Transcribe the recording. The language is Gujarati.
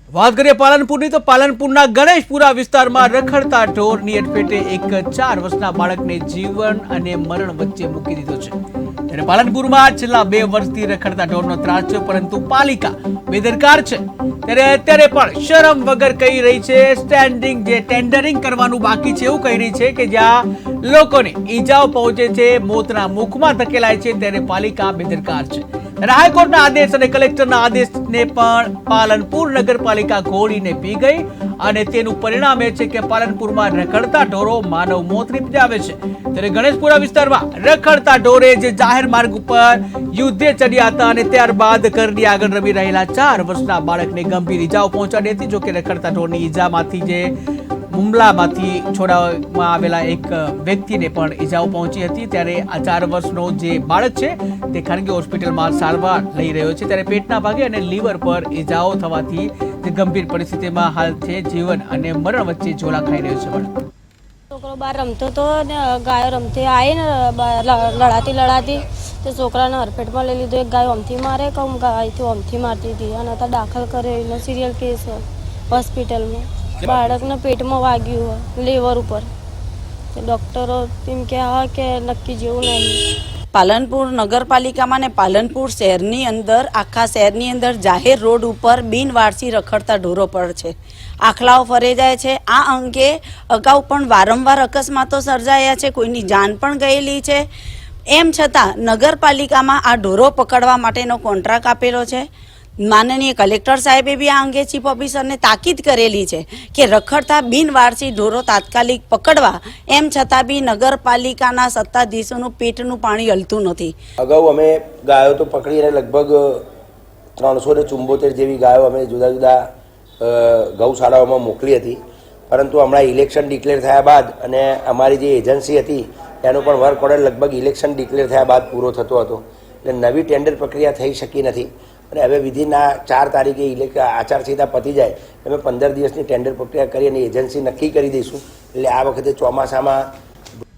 વાત કરીએ પાલનપુરની તો પાલનપુરના ગણેશપુરા વિસ્તારમાં રખડતા ઢોરની અડફેટે એક 4 વર્ષના બાળકને જીવન અને મરણ વચ્ચે મૂકી દીધો છે। ત્યારે પાલનપુરમાં છેલ્લા 2 વર્ષથી રખડતા ઢોરનો ત્રાસ છે, પરંતુ પાલિકા બેદરકાર છે। ત્યારે અત્યારે પણ શરમ વગર કહી રહી છે સ્ટેન્ડિંગ જે ટેન્ડરિંગ કરવાનું બાકી છે એવું કહી રહી છે કે જ્યાં લોકોને ઈજાઓ પહોંચે છે, મોતના મુખમાં ધકેલાય છે, ત્યારે પાલિકા બેદરકાર છે। હાઈકોર્ટના આદેશ અને કલેક્ટરના આદેશને પણ પાલનપુર નગરપાલિકા ઘોડીને પી ગઈ અને તેનું પરિણામ એ છે કે પાલનપુરમાં રખડતા ઢોરો માનવ મોત નિપજાવે છે। ત્યારે ગણેશપુરા વિસ્તારમાં રખડતા ઢોરે જે જાહેર માર્ગ ઉપર યુદ્ધે ચડ્યા હતા અને ત્યારબાદ ઘરની આગળ રમી રહેલા 4 વર્ષના બાળકને ગંભીર ઈજાઓ પહોંચાડી હતી। જોકે રખડતા ઢોરની ઈજામાંથી જે હુમલામાંથી છોડાવવામાં આવેલા એક વ્યક્તિને પણ ઈજાઓ પહોંચી હતી। ત્યારે આ 4 વર્ષનો જે બાળક છે તે ખાનગી હોસ્પિટલમાં સારવાર લઈ રહ્યો છે। ત્યારે પેટના ભાગે અને લીવર પર ઈજાઓ થવાથી તે ગંભીર પરિસ્થિતિમાં હાલ છે જીવન અને મરણ વચ્ચે ઝોલા ખાઈ રહ્યો છે। છોકરો બહાર રમતો હતો ને ગાયો રમતી આવી ને લડાતી તો છોકરાને હરપેટમાં લઈ લીધો। એક ગાય અમથી મારે કમ ગાયથી અમથી મારતી હતી અને અત્યારે દાખલ કર્યો એનો સિરિયલ કેસ હોસ્પિટલમાં। બાળકને પેટમાં વાગ્યું લીવર ઉપર, ડોક્ટરો એમ કહે કે નક્કી જેવું નહીં। પાલનપુર નગરપાલિકામાં ને પાલનપુર શહેરની અંદર આખા શહેરની અંદર જાહેર રોડ ઉપર બિનવારસી રખડતા ઢોરો પર છે, આખલાઓ ફરે જાય છે। આ અંગે અગાઉ પણ વારંવાર અકસ્માતો સર્જાયા છે, કોઈની જાન પણ ગયેલી છે। એમ છતાં નગરપાલિકામાં આ ઢોરો પકડવા માટેનો કોન્ટ્રાક્ટ આપેલો છે। માનનીય કલેક્ટર સાહેબે બી આ અંગે ચીફ ઓફિસરને તાકીદ કરેલી છે કે રખડતા બિનવારસી ઢોરો તાત્કાલિક પકડવા, એમ છતાં બી નગરપાલિકાના સત્તાધીશોનું પેટનું પાણી હલતું નથી। અગાઉ અમે ગાયો તો પકડીને લગભગ 374 જેવી ગાયો અમે જુદા જુદા ગૌશાળાઓમાં મોકલી હતી, પરંતુ હમણાં ઇલેક્શન ડિક્લેર થયા બાદ અને અમારી જે એજન્સી હતી એનો પણ વર્ક ઓર્ડર લગભગ ઇલેક્શન ડિક્લેર થયા બાદ પૂરો થતો હતો, એટલે નવી ટેન્ડર પ્રક્રિયા થઈ શકી નથી। અને હવે વિધિના 4 તારીખે આચારસંહિતા પતી જાય અમે 15 દિવસની ટેન્ડર પ્રક્રિયા કરી અને એજન્સી નક્કી કરી દઈશું। એટલે આ વખતે ચોમાસામાં